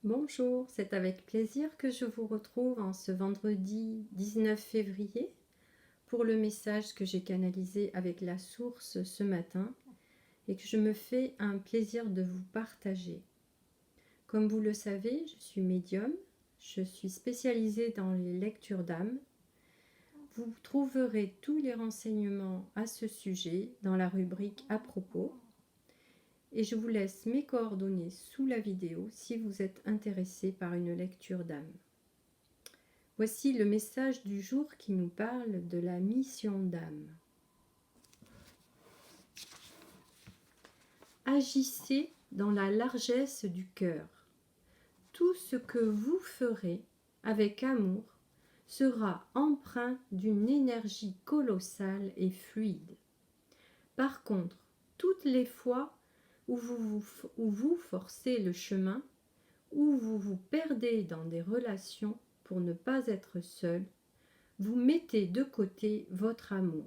Bonjour, c'est avec plaisir que je vous retrouve en ce vendredi 19 février pour le message que j'ai canalisé avec la source ce matin et que je me fais un plaisir de vous partager. Comme vous le savez, je suis médium, je suis spécialisée dans les lectures d'âme. Vous trouverez tous les renseignements à ce sujet dans la rubrique à propos. Et je vous laisse mes coordonnées sous la vidéo si vous êtes intéressé par une lecture d'âme. Voici le message du jour qui nous parle de la mission d'âme. Agissez dans la largesse du cœur. Tout ce que vous ferez avec amour sera empreint d'une énergie colossale et fluide. Par contre, toutes les fois où vous forcez le chemin, où vous vous perdez dans des relations pour ne pas être seul, vous mettez de côté votre amour.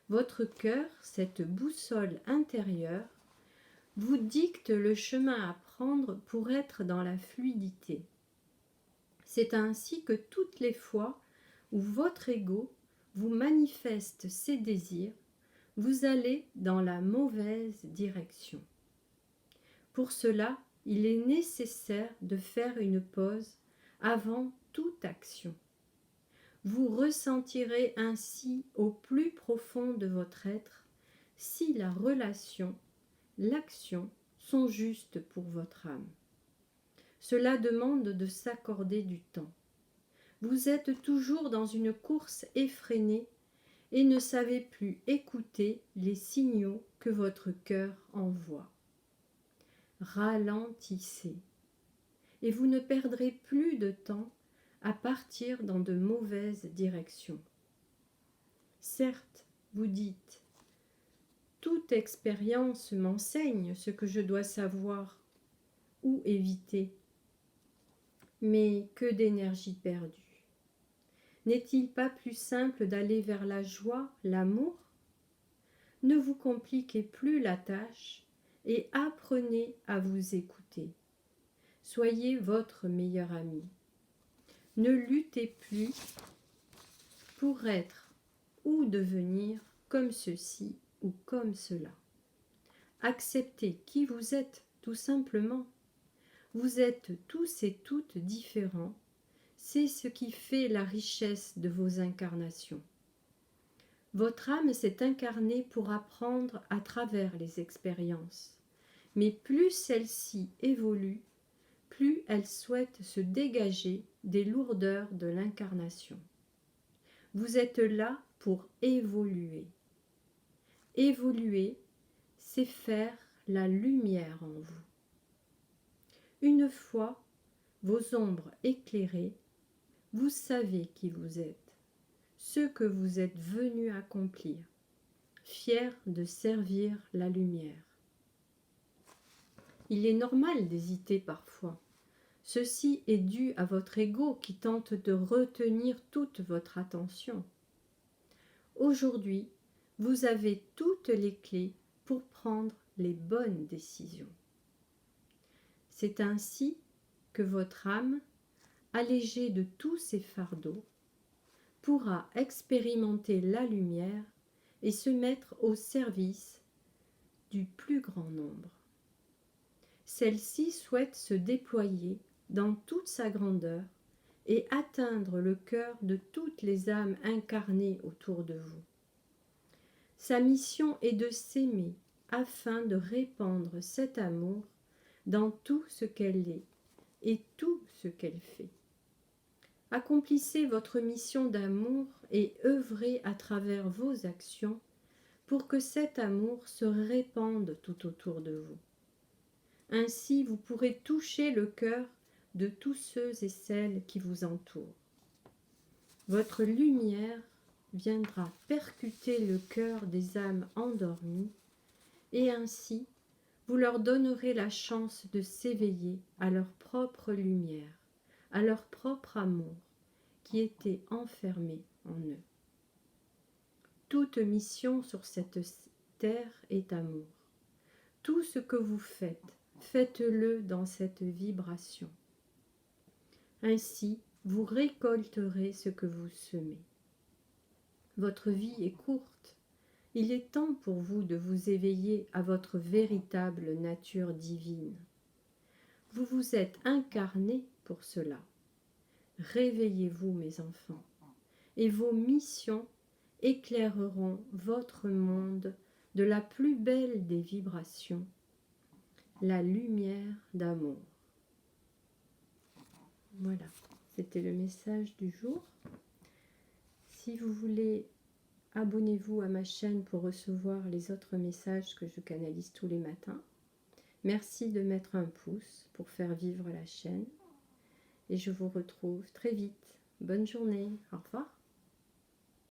Votre cœur, cette boussole intérieure, vous dicte le chemin à prendre pour être dans la fluidité. C'est ainsi que toutes les fois où votre ego vous manifeste ses désirs, vous allez dans la mauvaise direction. Pour cela, il est nécessaire de faire une pause avant toute action. Vous ressentirez ainsi au plus profond de votre être si la relation, l'action sont justes pour votre âme. Cela demande de s'accorder du temps. Vous êtes toujours dans une course effrénée et ne savez plus écouter les signaux que votre cœur envoie. Ralentissez et vous ne perdrez plus de temps à partir dans de mauvaises directions. Certes, vous dites, toute expérience m'enseigne ce que je dois savoir ou éviter. Mais que d'énergie perdue. N'est-il pas plus simple d'aller vers la joie, l'amour? Ne vous compliquez plus la tâche et apprenez à vous écouter. Soyez votre meilleur ami. Ne luttez plus pour être ou devenir comme ceci ou comme cela. Acceptez qui vous êtes, tout simplement. Vous êtes tous et toutes différents. C'est ce qui fait la richesse de vos incarnations. Votre âme s'est incarnée pour apprendre à travers les expériences. Mais plus celle-ci évolue, plus elle souhaite se dégager des lourdeurs de l'incarnation. Vous êtes là pour évoluer. Évoluer, c'est faire la lumière en vous. Une fois vos ombres éclairées, vous savez qui vous êtes, ce que vous êtes venu accomplir, fier de servir la lumière. Il est normal d'hésiter parfois. Ceci est dû à votre ego qui tente de retenir toute votre attention. Aujourd'hui, vous avez toutes les clés pour prendre les bonnes décisions. C'est ainsi que votre âme, allégée de tous ses fardeaux, pourra expérimenter la lumière et se mettre au service du plus grand nombre. Celle-ci souhaite se déployer dans toute sa grandeur et atteindre le cœur de toutes les âmes incarnées autour de vous. Sa mission est de s'aimer afin de répandre cet amour dans tout ce qu'elle est et tout ce qu'elle fait. Accomplissez votre mission d'amour et œuvrez à travers vos actions pour que cet amour se répande tout autour de vous. Ainsi, vous pourrez toucher le cœur de tous ceux et celles qui vous entourent. Votre lumière viendra percuter le cœur des âmes endormies et ainsi, vous leur donnerez la chance de s'éveiller à leur propre lumière, à leur propre amour qui était enfermé en eux. Toute mission sur cette terre est amour. Tout ce que vous faites, faites-le dans cette vibration. Ainsi, vous récolterez ce que vous semez. Votre vie est courte. Il est temps pour vous de vous éveiller à votre véritable nature divine. Vous vous êtes incarnés pour cela. Réveillez-vous, mes enfants, et vos missions éclaireront votre monde de la plus belle des vibrations, la lumière d'amour. Voilà, c'était le message du jour. Si vous voulez, abonnez-vous à ma chaîne pour recevoir les autres messages que je canalise tous les matins. Merci de mettre un pouce pour faire vivre la chaîne. Et je vous retrouve très vite. Bonne journée. Au revoir.